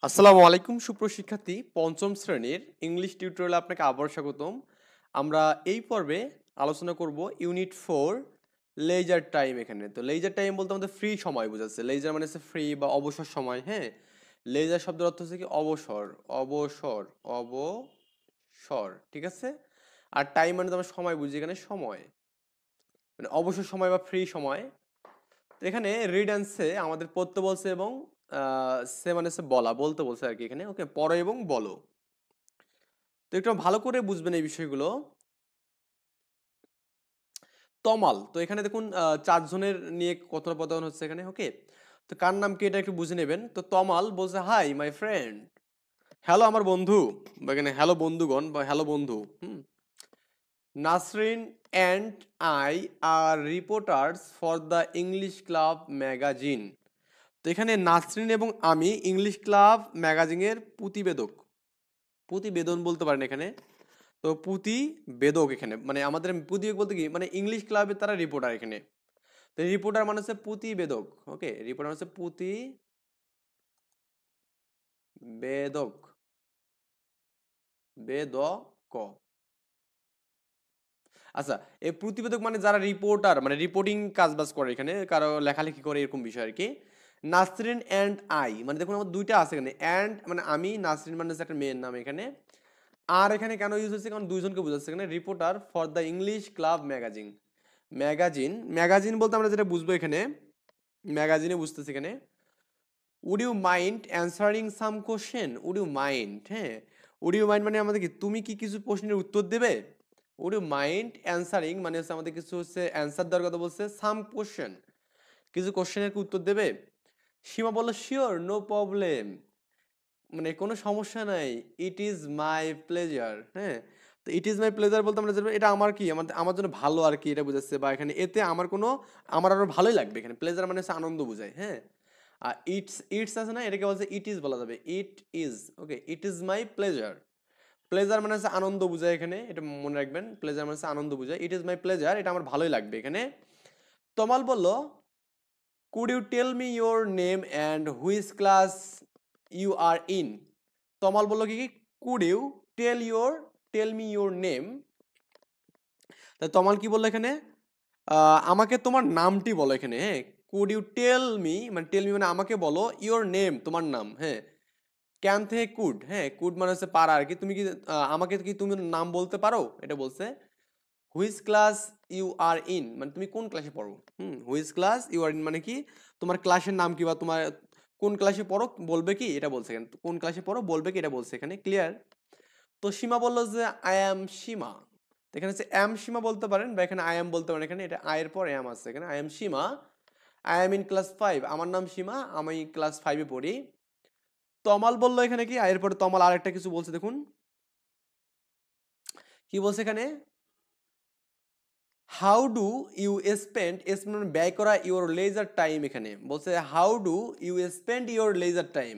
আসসালামু আলাইকুম সুপ্রশিক্ষার্থী পঞ্চম শ্রেণীর ইংলিশ টিউটোরিয়ালে আপনাকে আবার স্বাগতম। আমরা এই পর্বে আলোচনা করব ইউনিট 4 লেজার টাইম। এখানে তো লেজার টাইম বলতে আমাদের ফ্রি সময় বোঝাচ্ছে। লেজার মানে হচ্ছে ফ্রি বা অবসর সময়। হ্যাঁ, লেজার শব্দের অর্থ হচ্ছে কি অবসর, অবসর, অবসর, ঠিক আছে। আর টাইম মানে তো আমরা সময় বুঝি, এখানে সময় মানে অবসর সময় বা ফ্রি সময়। তো এখানে রিড অ্যান্ড সে আমাদের পড়তে বলছে এবং সে মানে হচ্ছে বলা, বলতে বলছে আর কি। এখানে ওকে পড়ো এবং বলো। তো একটু ভালো করে বুঝবেন এই বিষয়গুলো। তমাল, তো এখানে দেখুন চারজনের নিয়ে কথোপকথন হচ্ছে এখানে। ওকে, তো কার নাম কি এটা একটু বুঝে নেবেন। তো তমাল বলছে হাই মাই ফ্রেন্ড, হ্যালো আমার বন্ধু, বা এখানে হ্যালো বন্ধুগণ বা হ্যালো বন্ধু। Nasrin and I are reporters for the English club magazine. তো এখানে নাসরিন এবং আমি ইংলিশ ক্লাব ম্যাগাজিনের প্রতিবেদক, প্রতিবেদন বলতে পারেন এখানে। তো প্রতিবেদক এখানে মানে আমাদের প্রতিবেদক বলতে কি মানে ইংলিশ ক্লাবের তারা রিপোর্টার এখানে। তো রিপোর্টার মানে হচ্ছে প্রতিবেদক। ওকে, রিপোর্টার হচ্ছে প্রতিবেদক, বেদক। আচ্ছা, এই প্রতিবেদক মানে যারা রিপোর্টার মানে রিপোর্টিং কাজবাজ করে এখানে, কারো লেখালেখি করে এরকম বিষয় আর কি। নাসরিন অ্যান্ড আই মানে দেখুন আমার দুইটা আছে এখানে, অ্যান্ড মানে আমি, নাসরিন মানে হচ্ছে একটা মেয়ের নাম এখানে। আর এখানে কেন ইউজ হচ্ছে কারণ দুইজনকে বোঝাচ্ছে এখানে, reporter for the English club magazine. Magazine, magazine বলতে আমরা যেটা বুঝবো এখানে, ম্যাগাজিনে বুঝতেছি এখানে। Would you mind answering some question, would you mind, হ্যাঁ, উড ইউ মাইন্ড মানে আমাদের কি তুমি কি কিছু প্রশ্নের উত্তর দেবে। উড ইউ মাইন্ড অ্যান্সারিং মানে হচ্ছে আমাদের কিছু হচ্ছে অ্যান্সার দেওয়ার কথা বলছে, সাম কোশ্চেন কিছু কোশ্চেনের কি উত্তর দেবে। সীমা বলল শিওর নো প্রবলেম, মানে কোনো সমস্যা নাই, ইট ইজ মাই প্লেজার। হ্যাঁ, তো ইট ইজ মাই প্লেজার বলতে আমরা জানবো এটা আমার কি, আমার আমার জন্য ভালো আর কি, এটা বুঝাচ্ছে। বা এখানে এতে আমার কোনো, আমার আরো ভালোই লাগবে। এখানে প্লেজার মানে হচ্ছে আনন্দ বোঝায়। হ্যাঁ, আর ইটস, ইটস আছে না, এটাকে বলছে ইট ইজ বলা যাবে, it is. Okay, it is my pleasure. Pleasure মানে হচ্ছে আনন্দ বোঝায় এখানে, এটা মনে রাখবেন। প্লেজার মানে হচ্ছে আনন্দ বোঝায়। ইট ইজ মাই প্লেজার, এটা আমার ভালোই লাগবে এখানে। তমাল বলল could you tell me your name and which class you are in. Tamal বললো কি could you tell me your name. তাই তমাল কি বললো এখানে, আমাকে তোমার নামটি বলো এখানে। হ্যাঁ, কুড ইউ টেল মি মানে টেল মি মানে আমাকে বলো, ইউর নেম তোমার নাম। হ্যাঁ, ক্যান থেকে কুড, হ্যাঁ কুড মানে হচ্ছে পারা আর কি। তুমি কি আমাকে কি তুমি নাম বলতে পারো, এটা বলছে। Which class you are in মানে তুমি কোন ক্লাসে পড়ো। Which class you are in মানে কি তোমার ক্লাসের নাম কি বা তোমার কোন ক্লাসে পড়ো বলবে কি, এটা বলছে এখানে। কোন ক্লাসে পড়ো বলবে কি, এটা বলছে এখানে। ক্লিয়ার। তো সীমা বললো যে আই অ্যাম সীমা। তো এখানে হচ্ছে অ্যাম সীমা বলতে পারেন বা এখানে আই অ্যাম বলতে পারেন। এখানে এটা আয়ের পর অ্যাম আছে এখানে। I am Seema, I am in class 5, আমার নাম সীমা, আমি ক্লাস 5-এ পড়ি। তমাল বললো এখানে কি, আয়ের পরে তমাল আরেকটা কিছু বলছে দেখুন কি বলছে এখানে, how do you spend, spend ব্যয় করা, ইউর লেজার টাইম। এখানে বলছে how do you spend your leisure time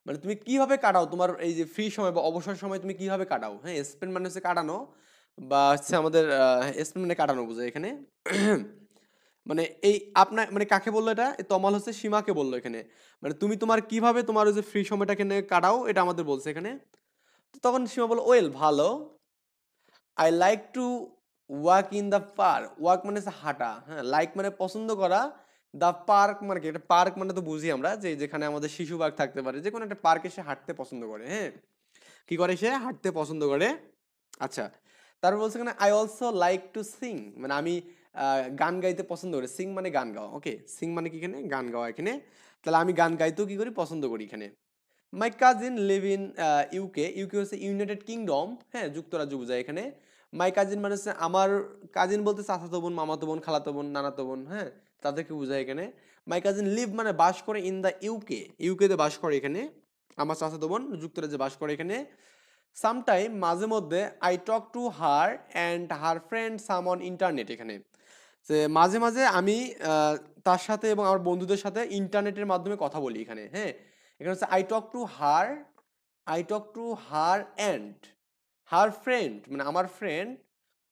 মানে তুমি কিভাবে কাটাও তোমার এই যে ফ্রি সময় বা অবসর সময় তুমি কিভাবে কাটাও। হ্যাঁ, স্পেন্ড মানে হচ্ছে কাটানো, বা হচ্ছে আমাদের স্পেন্ড মানে কাটানো বোঝায় এখানে। মানে এই আপনার মানে কাকে বললো এটা, তমাল হচ্ছে সীমাকে বললো এখানে। মানে তুমি তোমার কিভাবে তোমার ওই যে ফ্রি সময়টা এখানে কাটাও, এটা আমাদের বলছে এখানে। তো তখন সীমা বললো ওয়েল ভালো, I like to walk in the park. Walk মানে হচ্ছে হাঁটা। হ্যাঁ, লাইক মানে পছন্দ করা, দ্য পার্ক মানে কি, এটা পার্ক মানে তো বুঝি আমরা যে যেখানে আমাদের শিশু পার্ক থাকতে পারে, যে কোনো একটা পার্কে সে হাঁটতে পছন্দ করে। হ্যাঁ, কি করে সে হাঁটতে পছন্দ করে। আচ্ছা, তারপর বলছে এখানে I also like to Singh মানে আমি গান গাইতে পছন্দ করি। সিং মানে গান গাওয়া। ওকে, সিং মানে কি এখানে গান গাওয়া এখানে। তাহলে আমি গান গাইতেও কি করি, পছন্দ করি এখানে। My cousin live in UK. UK হচ্ছে ইউনাইটেড কিংডম। হ্যাঁ, যুক্তরাজ্য বোঝায় এখানে। মাই কাজিন মানে হচ্ছে আমার, কাজিন বলতে চাচাতো বোন, মামাতো বোন, খালাতো বোন, নানাতো বোন। হ্যাঁ, তাদেরকে বোঝায় এখানে। মাই কাজিন লিভ মানে বাস করে ইন দ্য ইউকে, ইউকেতে বাস করে এখানে। আমার চাচাতো বোন যুক্তরাজ্যে বাস করে এখানে। সামটাইম মাঝে মধ্যে I talk to her and her friend some on internet. এখানে যে মাঝে মাঝে আমি তার সাথে এবং আমার বন্ধুদের সাথে ইন্টারনেটের মাধ্যমে কথা বলি এখানে। হ্যাঁ, এখানে হচ্ছে I talk to her, I talk to her and her friend মানে আমার ফ্রেন্ড,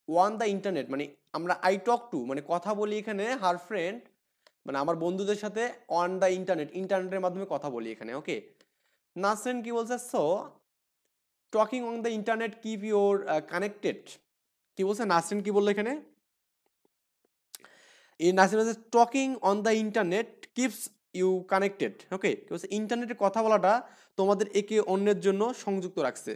ওয়ান দ্য ইন্টারনেট মানে আমরা আই টক টু মানে কথা বলি এখানে, হার ফ্রেন্ড মানে আমার বন্ধুদের সাথে, অন দ্য ইন্টারনেট ইন্টারনেটের মাধ্যমে কথা বলি এখানে। ওকে, নাসরিন কি বলছে, so talking on the internet keep your connected. কি বলছে নাসরিন, কি বললো এখানে, এই নাসরিন বলছে talking on the internet keeps you connected. Okay, কি বলছে ইন্টারনেটে কথা বলাটা তোমাদের একে অন্যের জন্য সংযুক্ত রাখছে।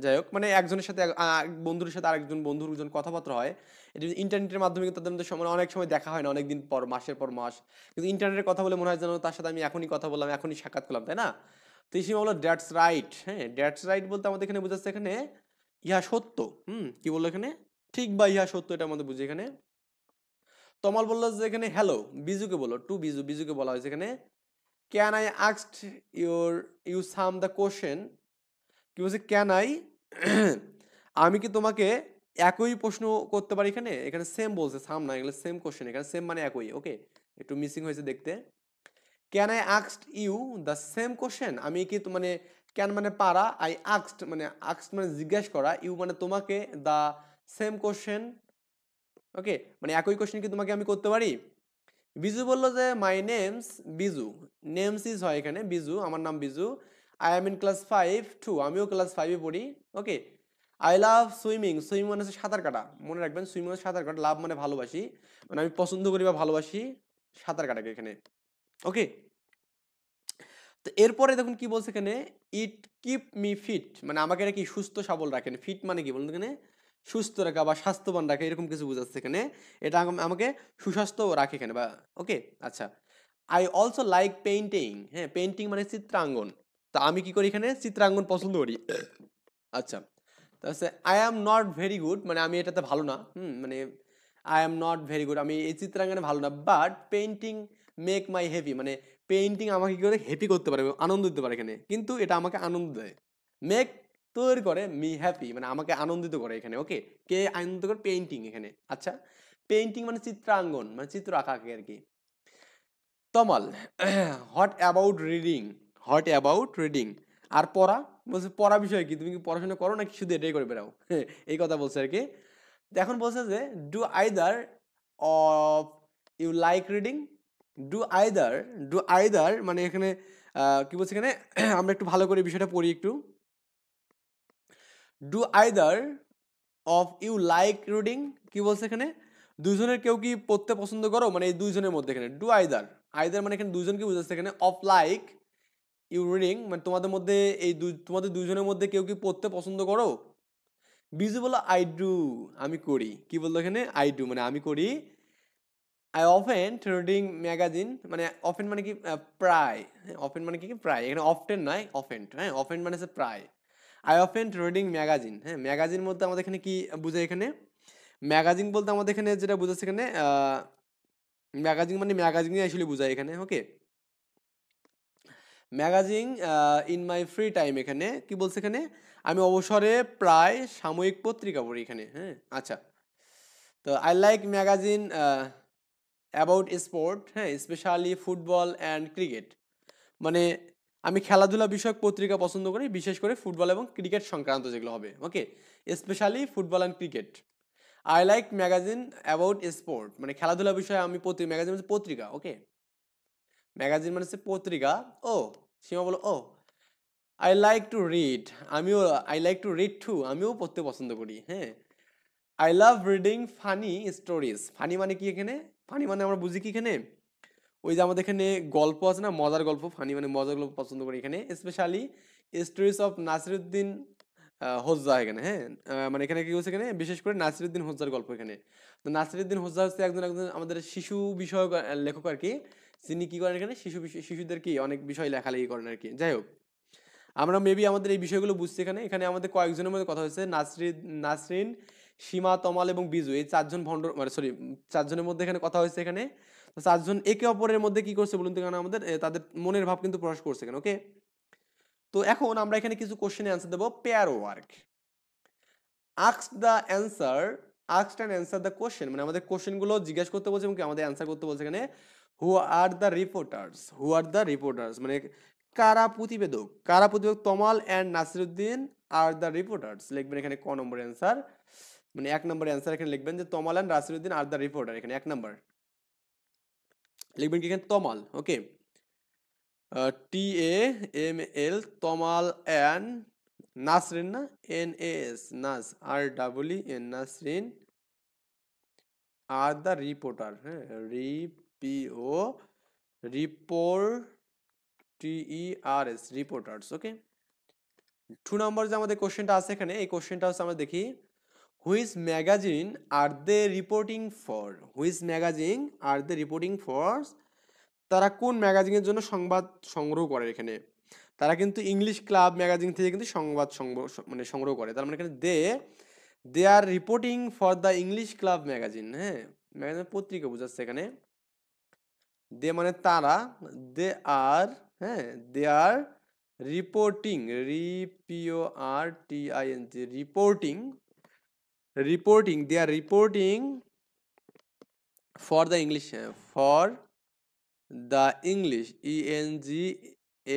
যাই হোক, মানে একজনের সাথে এক বন্ধুর সাথে আরেকজন বন্ধুর কথাবার্তা হয়, এটা ইন্টারনেটের মাধ্যমে কিন্তু তাদের মধ্যে মানে অনেক সময় দেখা হয় না, অনেকদিন পর, মাসের পর মাস, কিন্তু ইন্টারনেটের কথা বলে মনে হয় যেন তার সাথে আমি এখনই কথা বললাম, এখনই সাক্ষাৎ করলাম, তাই না? তো এই সময় বললো দ্যাটস রাইট। হ্যাঁ, দ্যাটস রাইট বলতে আমাদের এখানে বোঝাচ্ছে এখানে ইহা সত্য। কি বললো এখানে, ঠিক বা ইহা সত্য, এটা আমাদের বুঝি এখানে। তমাল বললো যে এখানে হ্যালো, বিজুকে বলো, টু বিজু, বিজুকে বলা হয়েছে এখানে, can I asked you some the question. কি বলছে, ক্যান আই আমি কি তোমাকে একই প্রশ্ন করতে পারি, এখানে এখানে সেম বলছে, সাম না, এগুলো সেম কোশ্চেন, এখানে সেম মানে একই। ওকে, একটু মিসিং হয়েছে দেখতে। Can I asked you the same question, আমি কি মানে ক্যান মানে পারা, আই আস্কড মানে জিজ্ঞাসা করা, ইউ মানে তোমাকে, দ্য সেম কোশ্চেন, ওকে মানে একই কোশ্চেন কি তোমাকে আমি করতে পারি। বিজু বললো যে my names Biju, names is হয় এখানে, বিজু আমার নাম Biju, I am in class 5 too, আমিও ক্লাস 5-এ পড়ি। Okay, I love swimming, swimming মানে হচ্ছে সাঁতার কাটা, মনে রাখবেন সুইমিং মানে সাঁতার কাটা, লাভ মানে ভালোবাসি, মানে আমি পছন্দ করি বা ভালোবাসি সাঁতার কাটাকে এখানে। ওকে, তো এরপরে দেখুন কি বলছে এখানে, ইট কিপ মি ফিট, মানে আমাকে এটা কি সুস্থ সবল রাখেন, ফিট মানে কি বলুন এখানে, সুস্থ রাখা বা স্বাস্থ্যবান রাখা, এরকম কিছু বোঝাচ্ছে এখানে, এটা আমাকে সুস্বাস্থ্য রাখে এখানে বা। ওকে, আচ্ছা, আই অলসো লাইক পেইন্টিং, হ্যাঁ পেইন্টিং মানে চিত্রাঙ্গন, তা আমি কি করি এখানে, চিত্রাঙ্গন পছন্দ করি। আচ্ছা, তাহলে I am not very good, মানে আমি এটাতে ভালো না, মানে I am not very good, আমি এই চিত্রাঙ্গনে ভালো না, but painting make my happy, মানে পেইন্টিং আমাকে কি করে হ্যাপি করতে পারে, আনন্দ দিতে পারে এখানে, কিন্তু এটা আমাকে আনন্দ দেয়। মেক তৈরি করে, মি হ্যাপি মানে আমাকে আনন্দিত করে এখানে। ওকে, কে আনন্দিত করে, পেইন্টিং এখানে। আচ্ছা, পেইন্টিং মানে চিত্রাঙ্গন, মানে চিত্র আঁকা আর কি। Tamal what about reading, what about reading, আর পড়া, বলছে পড়া বিষয় কি, তুমি কি পড়াশোনা করো নাকি শুধু এটাই করে বেড়াও, এই কথা বলছে আর কি। তো এখন বলছে যে do either of you like reading, do either, do either মানে এখানে কি বলছে এখানে, আমরা একটু ভালো করে বিষয়টা পড়ি একটু। Do either of you like reading, কি বলছে এখানে, দুইজনের কেউ কি পড়তে পছন্দ করো, মানে এই দুইজনের মধ্যে এখানে ডু আইদার, আইদার মানে এখানে দুইজনকে বুঝাচ্ছে এখানে, অফ লাইক ইউ রিডিং মানে তোমাদের মধ্যে এই তোমাদের দুইজনের মধ্যে কেউ কি পড়তে পছন্দ করো। বিজু বললো আই ডু, আমি করি, কি বললো এখানে, আই ডু মানে আমি করি। আই অফেন রিডিং ম্যাগাজিন, মানে অফেন মানে কি প্রায়, হ্যাঁ অফেন মানে কি প্রায়, এখানে অফটেন নয় অফেন, হ্যাঁ অফেন মানে হচ্ছে প্রায়। আই অফেন রিডিং ম্যাগাজিন, হ্যাঁ ম্যাগাজিন বলতে আমাদের এখানে কি বুঝায় এখানে, ম্যাগাজিন বলতে আমাদের এখানে যেটা বুঝাচ্ছে এখানে ম্যাগাজিন মানে ম্যাগাজিনই আসলে বুঝায় এখানে। Okay, magazine in my free time, এখানে কি বলছে এখানে, আমি অবসরে প্রায় সাময়িক পত্রিকা পড়ি এখানে। হ্যাঁ, আচ্ছা, তো I like magazine about sport, হ্যাঁ স্পেশালি ফুটবল অ্যান্ড ক্রিকেট, মানে আমি খেলাধুলা বিষয়ক পত্রিকা পছন্দ করি, বিশেষ করে ফুটবল এবং ক্রিকেট সংক্রান্ত যেগুলো হবে। Okay, specially football and cricket. I like magazine about sport, মানে খেলাধুলা বিষয়ে আমি ম্যাগাজিন মানে পত্রিকা। ওকে, ম্যাগাজিন মানে হচ্ছে পত্রিকা। ও, সীমা বলো ও, আই লাইক টু রিড, আমিও I like to read too, আমিও পড়তে পছন্দ করি। হ্যাঁ, I love reading funny stories, funny মানে কি এখানে, ফানি মানে আমরা বুঝি কি এখানে, ওই যে আমাদের এখানে গল্প আছে না, মজার গল্প, ফানি মানে মজার গল্প পছন্দ করি এখানে, specially stories of Nasiruddin Hodja এখানে। হ্যাঁ, মানে এখানে কি হচ্ছে এখানে, বিশেষ করে নাসিরুদ্দিন হোজ্জার গল্প এখানে। তো নাসিরুদ্দিন হোজ্জা হচ্ছে একজন একজন আমাদের শিশু বিষয়ক লেখক আর কি, যিনি কি করেন এখানে, শিশুদের কি অনেক বিষয় লেখালেখি করেন আর কি। যাই হোক, আমরা মেবি আমাদের এই বিষয়গুলো বুঝছি এখানে। এখানে আমাদের কয়েকজনের মধ্যে কথা হয়েছে, নাসরিন, সীমা, তমাল এবং বিজু, এই চারজন ভণ্ড, মানে সরি, চারজনের মধ্যে এখানে কথা হয়েছে এখানে। তো চারজন একে অপরের মধ্যে কি করছে বলুন তো, এখানে আমাদের তাদের মনের ভাব কিন্তু প্রকাশ করছে এখানে। ওকে, তো এখন আমরা এখানে কিছু কোশ্চেনে অ্যান্সার দেবো, pair work. Ask the answer, ask and answer the question, মানে আমাদের কোশ্চেনগুলো জিজ্ঞাসা করতে বলছে এবং আমাদের অ্যান্সার করতে বলছে এখানে। Who are the reporters, who are the reporters মানে কারা প্রতিবেদক, কারা প্রতিবেদক, Tamal and Nasiruddin are the reporters, লিখবেন এখানে ক নম্বর অ্যান্সার, মানে 1 নম্বর অ্যান্সার এখানে লিখবেন যে Tamal and Nasiruddin are the reporter, এখানে 1 নম্বর লিখবেন কি এখানে Tamal. Okay, TAML Tamal and Nasrin না NAS নাস REEN Nasrin are the reporter, হ্যাঁ রিপিও রিপোর্টার্স রিপোর্টার্স। ওকে, 2 নম্বর যে আমাদের কোশ্চেনটা আছে এখানে, এই কোশ্চেনটা হচ্ছে আমরা দেখি which magazine are they reporting for, which magazine are they reporting for, তারা কোন ম্যাগাজিনের জন্য সংবাদ সংগ্রহ করে এখানে, তারা কিন্তু ইংলিশ ক্লাব ম্যাগাজিন থেকে কিন্তু সংবাদ মানে সংগ্রহ করে, তার মানে এখানে they are reporting for the English club magazine, হ্যাঁ ম্যাগাজিন পত্রিকা বোঝাচ্ছে এখানে, দে মানে তারা, দে আর, হ্যাঁ they are reporting RPORTING reporting they are reporting for the English, for the English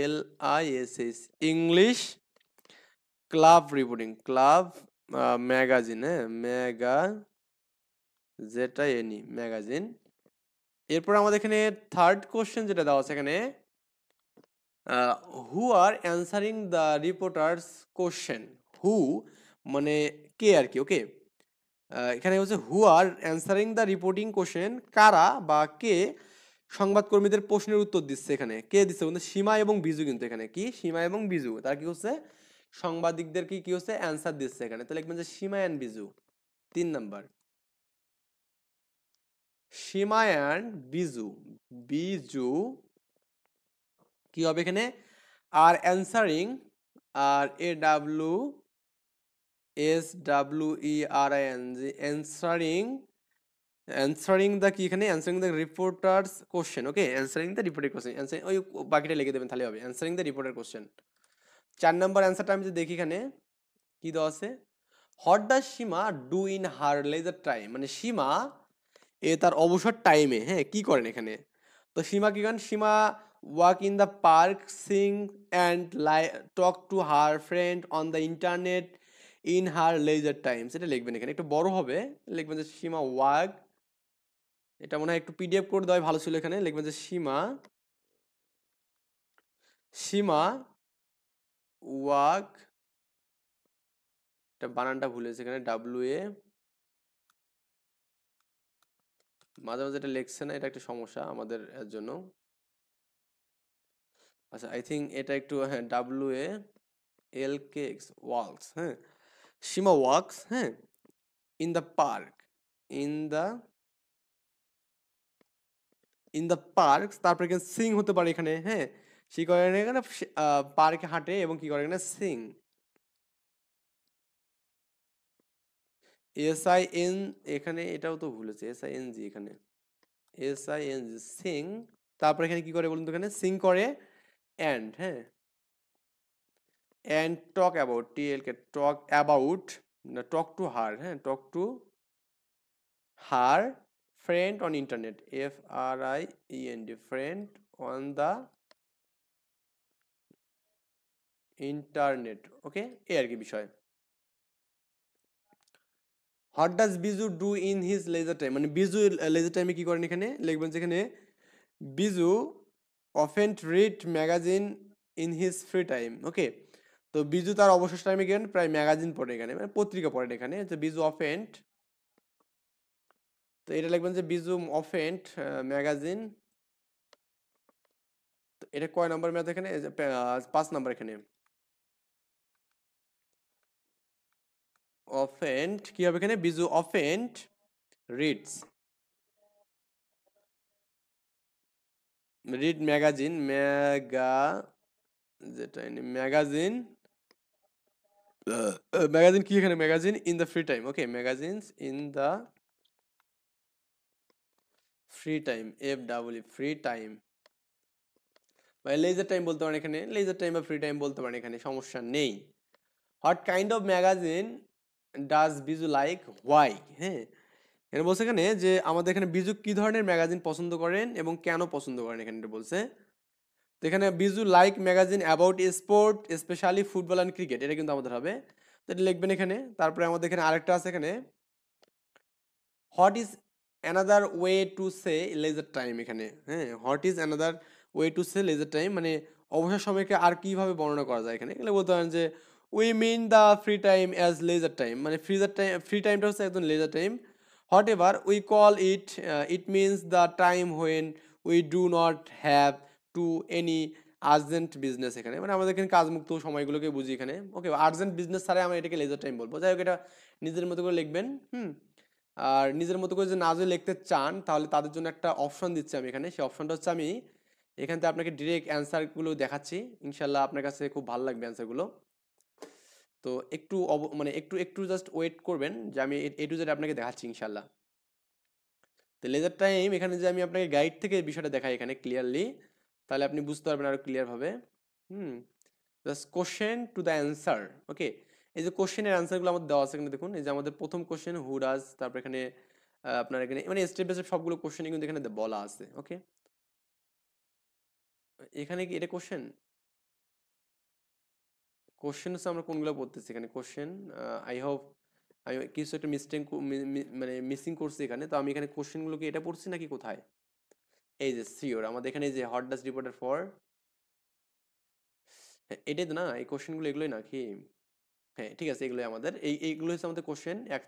ENGLISH English club reporting club magazine, হ্যাঁ magazine. এরপর আমাদের এখানে থার্ড কোশ্চেন যেটা দেওয়া আছে এখানে, who are answering the reporters question, who মানে কে আর কি, ওকে এখানে হচ্ছে who are answering the reporting question, কারা বা কে সংবাদকর্মীদের প্রশ্নের উত্তর দিচ্ছে, এখানে কে দিচ্ছে কিন্তু সীমা এবং বিজু, কিন্তু এখানে কি সীমা এবং বিজু তার কি হচ্ছে সাংবাদিকদের কি হচ্ছে অ্যান্সার দিচ্ছে এখানে, তো লিখবেন যে সীমা অ্যান্ড বিজু। 3 নাম্বার সীমা অ্যান্ড বিজু, বিজু কি হবে এখানে are answering are AWSWERING answering the কি এখানে answering the reporters question, okay answering the reporter question, ওই বাকিটা লিখে দেবেন তাহলে হবে অ্যান্সারিং দ্য রিপোর্টার কোশ্চেন। 4 নাম্বার অ্যান্সারটা আমি যদি দেখি এখানে কি দেওয়া আছে, what does Seema do in her leisure time, মানে সীমা তার অবসর টাইমে, হ্যাঁ কি করেন এখানে, তো সীমা কি করেন, Seema walk in the park, sing and talk to her friend on the internet in her leisure time, সেটা লিখবেন এখানে একটু বড় হবে, লিখবেন যে সীমা ওয়াক, এটা মনে হয় একটু PDF করে দেওয়া ভালো ছিল, এখানে লিখবেন যে সীমা ওয়াক, এটা বানানটা ভুলেছে এখানে WA, মাঝে মাঝে এটা লেখছে না, এটা একটা সমস্যা আমাদের এর জন্য। আচ্ছা আই থিঙ্ক এটা একটু, হ্যাঁ WALKX ওয়াকস, হ্যাঁ সীমা ওয়াকস, হ্যাঁ in the park, in the park, তারপরে এখানে সিং হতে পারে এখানে, হ্যাঁ সে করে এখানে পার্কে হাঁটে এবং কি করে এখানে সিং, SIN এখানে এটাও তো ভুলেছে, SING এখানে SING সিং, তারপরে এখানে কি করে বলুন তো, এখানে সিং করে অ্যান্ড, হ্যাঁ and talk about talk about talk to her, হ্যাঁ talk to her friend on internet FRIEND friend on the internet, okay এই আর কি বিষয়। What does Biju do in his leisure time, মানে বিজু লেজার টাইমে কি করেন এখানে লিখবেন যেখানে Biju often read magazine in his free time, okay তো বিজু তার অবসর টাইমে গেলেন প্রায় ম্যাগাজিন পড়ে এখানে, মানে পত্রিকা পড়েন এখানে, তো বিজু অফেন্ট, তো এটা লিখবেন যে বিজু অফেন্ট ম্যাগাজিন, তো এটা কয় নাম্বার ম্যাথ এখানে 5 নাম্বার এখানে, অফেন্ট কি হবে এখানে বিজু অফেন্ট রিডস রিড ম্যাগাজিন যেটা ম্যাগাজিন ম্যাগাজিন কি এখানে magazine in the free time, okay magazines in the free time free time বা লেজার টাইম বলতে পারেন এখানে, লেজার টাইম বা ফ্রি টাইম বলতে পারেন এখানে, সমস্যা নেই। What kind of magazine does Biju like why, হ্যাঁ এখানে বলছে এখানে যে আমাদের এখানে বিজু কি ধরনের ম্যাগাজিন পছন্দ করেন এবং কেন পছন্দ করেন এখানে বলছে, তো এখানে Biju like magazine about sport specially football and cricket, এটা কিন্তু আমাদের হবে, তো এটা লিখবেন এখানে। তারপরে আমাদের এখানে আরেকটা আছে এখানে what is another way to say laser time, এখানে হ্যাঁ what is another way to say laser time মানে অবসর সময়কে আর কিভাবে বর্ণনা করা যায় এখানে, এগুলো বলতে পারেন যে we mean the free time as leisure time, মানে ফ্রি টাইমটা হচ্ছে একদম leisure time. Whatever we call it, it means the time when we do not have to any urgent business, এখানে মানে আমাদের এখানে কাজমুক্ত সময়গুলোকে বুঝি এখানে। ওকে, আর্জেন্ট বিজনেস ছাড়াই আমরা এটাকে লেজার টাইম বলবো। যাই হোক, এটা নিজের মতো করে লিখবেন। আর নিজের মতো করে যে না যদি লিখতে চান তাহলে তাদের জন্য একটা অপশন দিচ্ছি আমি এখানে। সেই অপশনটা হচ্ছে আমি এখান থেকে আপনাকে ডিরেক্ট অ্যান্সারগুলো দেখাচ্ছি, ইনশাল্লাহ আপনার কাছে খুব ভালো লাগবে অ্যান্সারগুলো। তো একটু মানে একটু একটু জাস্ট ওয়েট করবেন যে আমি এ টু জেড আপনাকে দেখাচ্ছি ইনশাল্লাহ। তো লেজার টাইম এখানে যে আমি আপনাকে গাইড থেকে বিষয়টা দেখাই এখানে ক্লিয়ারলি, তাহলে আপনি বুঝতে পারবেন আরো ক্লিয়ারভাবে। Hmm just question to the answer. Okay, এই যে কোশ্চেনের অ্যান্সারগুলো আমাদের দেওয়া আছে এখানে দেখুন। এই যে আমাদের প্রথম কোশ্চেন হু ডাজ, তারপর এখানে আপনার এখানে মানে স্টেপ বাই স্টেপ সবগুলো কোশ্চেনই কিন্তু এখানে বলা আছে। ওকে, এখানে কি এটা কোশ্চেন? কোশ্চেন হচ্ছে আমরা কোনগুলো পড়তেছি এখানে কোশ্চেন। আই হোপ আমি কিছু একটা মিস্টেক মানে মিসিং করছি এখানে। তো আমি এখানে কোশ্চেনগুলো কি এটা পড়ছি নাকি কোথায়? এই যে সিওর আমাদের এখানে এই যে হোয়াট ডাজ রিপোর্টার ফর, হ্যাঁ এটাই তো না, এই কোশ্চেনগুলো এগুলোই নাকি? হ্যাঁ ঠিক আছে, এগুলোই আমাদের এইগুলো হচ্ছে আমাদের কোশ্চেন। এক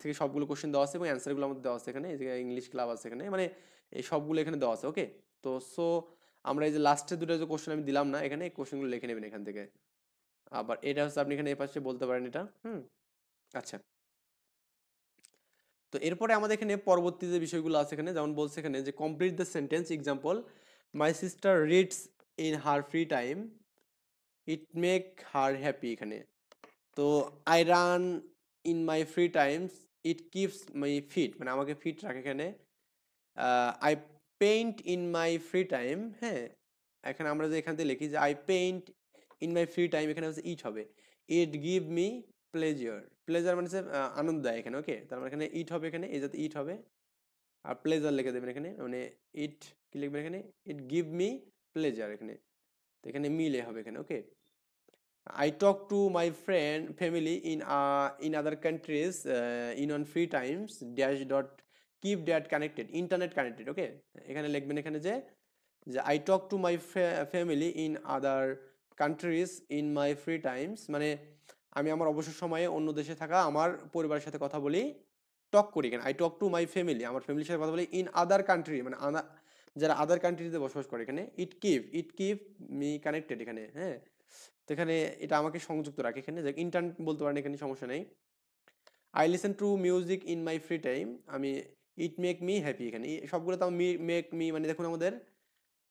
থেকে সবগুলো কোশ্চেন দেওয়া আছে এবং অ্যান্সারগুলো আমাদের দেওয়া আছে এখানে। এই যে ইংলিশ ক্লাব আছে এখানে, মানে এই সবগুলো এখানে দেওয়া আছে। ওকে, তো সো আমরা এই যে লাস্টের দুটো যে কোশ্চেন আমি দিলাম না এখানে, এই কোশ্চেনগুলো লিখে নেবেন এখান থেকে। আবার এটা হচ্ছে আপনি এখানে এই পাশে বলতে পারেন এটা। আচ্ছা, তো এরপরে আমাদের এখানে পরবর্তী যে বিষয়গুলো আছে এখানে, যেমন বলছে এখানে যে complete the sentence example, my sister reads in her free time, it make her happy এখানে। তো I run in my free times, it keeps my feet, মানে আমাকে ফিট রাখে এখানে। I paint in my free time, হ্যাঁ এখানে আমরা যে এখান থেকে লিখি যে I paint in my free time, এখানে হচ্ছে ইট হবে। ইট গিভ মি প্লেজার, প্লেজার মানে হচ্ছে আনন্দ দেয় এখানে। ওকে, তার মানে এখানে ইট হবে, এখানে এই যাতে ইট হবে আর প্লেজার লিখে দেবেন এখানে, মানে ইট কি লিখবেন এখানে, ইট গিভ মি প্লেজার এখানে। তো এখানে মিলে হবে এখানে। ওকে, I talk to my friend family in other countries in on free times dash dot keep that connected internet connected. Okay, এখানে লিখবেন এখানে যে I talk to my family in other countries in my free times, মানে আমি আমার অবসর সময়ে অন্য দেশে থাকা আমার পরিবারের সাথে কথা বলি, টক করি এখানে। I talk to my family, আমার ফ্যামিলির সাথে কথা বলি ইন আদার কান্ট্রি, মানে যারা আদার কান্ট্রিতে বসবাস করে এখানে। ইট কিপ মি কানেক্টেড এখানে। হ্যাঁ, তো এখানে এটা আমাকে সংযুক্ত রাখে এখানে, যে ইন্টারনেট বলতে পারেন এখানে, সমস্যা নেই। I listen to music in my free time, আমি ইট মেক মি হ্যাপি এখানে। সবগুলো তো মেক মি, মানে দেখুন আমাদের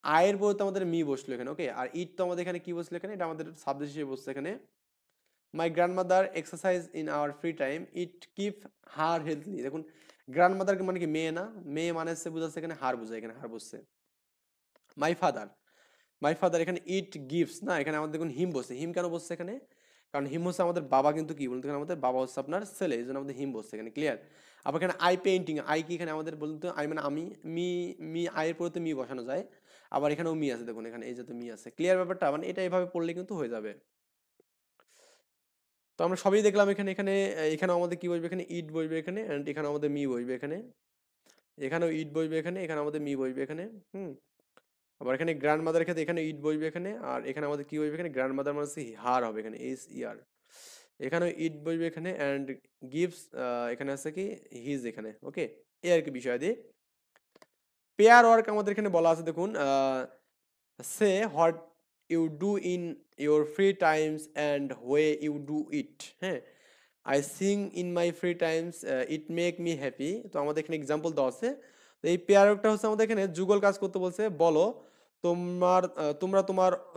আয়ের বলতে আমাদের মি বসলো এখানে। ওকে, আর ইট তো আমাদের এখানে কি বসলো এখানে, এটা আমাদের সাবজেক্ট হিসেবে বসছে এখানে। My grandmother exercise in our free time, it keep her healthily. দেখুন গ্র্যান্ডমাদার মানে কি মেয়ে না, মেয়ে মানে হচ্ছে বুঝাচ্ছে এখানে হার বোঝায়, এখানে হার বসছে। মাই ফাদার এখানে ইট গিভস না, এখানে আমাদের দেখুন হিম বসছে। হিম কেন বসছে এখানে, কারণ হিম হচ্ছে আমাদের বাবা, কিন্তু কি বলতে এখানে আমাদের বাবা হচ্ছে আপনার ছেলে, এই জন্য আমাদের হিম বসছে এখানে। ক্লিয়ার? আবার এখানে আই পেইন্টিং, আই কি এখানে আমাদের বলতে আই মানে আমি, মি মি আয়ের পরিবর্তে মি বসানো যায়। আবার এখানেও মি আছে, দেখুন এখানে এই যে মি আছে। ক্লিয়ার ব্যাপারটা? মানে এটা এভাবে পড়লে কিন্তু হয়ে যাবে। তো আমরা সবই দেখলাম এখানে। এখানেও আমাদের কি বসবে এখানে, ইট বসবে এখানে, এন্ড এখানে আমাদের মি বসবে এখানে। এখানেও ইট বসবে এখানে, এখানে আমাদের মি বসবে এখানে। হুম আবার এখানে গ্র্যান্ড মাদারের ক্ষেত্রে এখানে ইট বসবে এখানে, আর এখানে আমাদের কি বসবে এখানে, গ্র্যান্ড মাদার মানে হচ্ছে হার হবে এখানে, এইচ ই আর। এখানে ইট বসবে এখানে, অ্যান্ড গিভস এখানে আছে কি হিজ এখানে। ওকে, এই আর কি বিষয় দিয়ে পেয়ার ওয়ার্ক আমাদের এখানে বলা আছে দেখুন। Say what you do in your free times and when you do it. হ্যাঁ, I sing in my free times, it make me happy. তো আমাদের এখানে এক্সাম্পল দেওয়া আছে। তো এই পেয়ারটা হচ্ছে আমাদের এখানে যুগল কাজ করতে বলছে। বলো তোমরা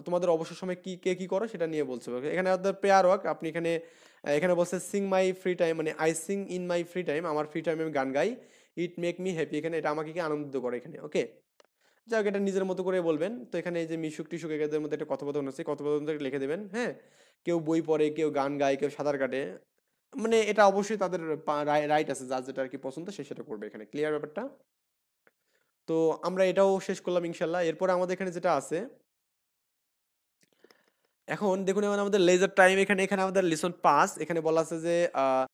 তোমাদের অবসর সময় কি করো সেটা নিয়ে বলছো। এখানে আমাদের পেয়ার ওয়ার্ক, আপনি এখানে বলছে সিং মাই ফ্রি টাইম, মানে I sing in my free time, আমার ফ্রি টাইমে আমি গান গাই। ইট মেক মি হ্যাপি, এখানে এটা আমাকে কি আনন্দিত করে এখানে। ওকে, যাই হোক, এটা নিজের মতো করে বলবেন। তো এখানে এই যে মিশুক টিশুক এদের মধ্যে একটা কথোপকথন আছে, কথোপকথনটা লিখে দেবেন। হ্যাঁ, কেউ বই পড়ে, কেউ গান গায়, কেউ সাঁতার কাটে, মানে এটা অবশ্যই তাদের রাইট আছে, যার যেটা আর কি পছন্দ সে সেটা করবে এখানে। ক্লিয়ার ব্যাপারটা? তো আমরা এটাও শেষ করলাম ইনশাল্লাহ। এরপরে আমাদের এখানে যেটা আছে এখন দেখুন, এবার আমাদের লেজার টাইম এখানে আমাদের লিসন 5 এখানে বলা আছে যে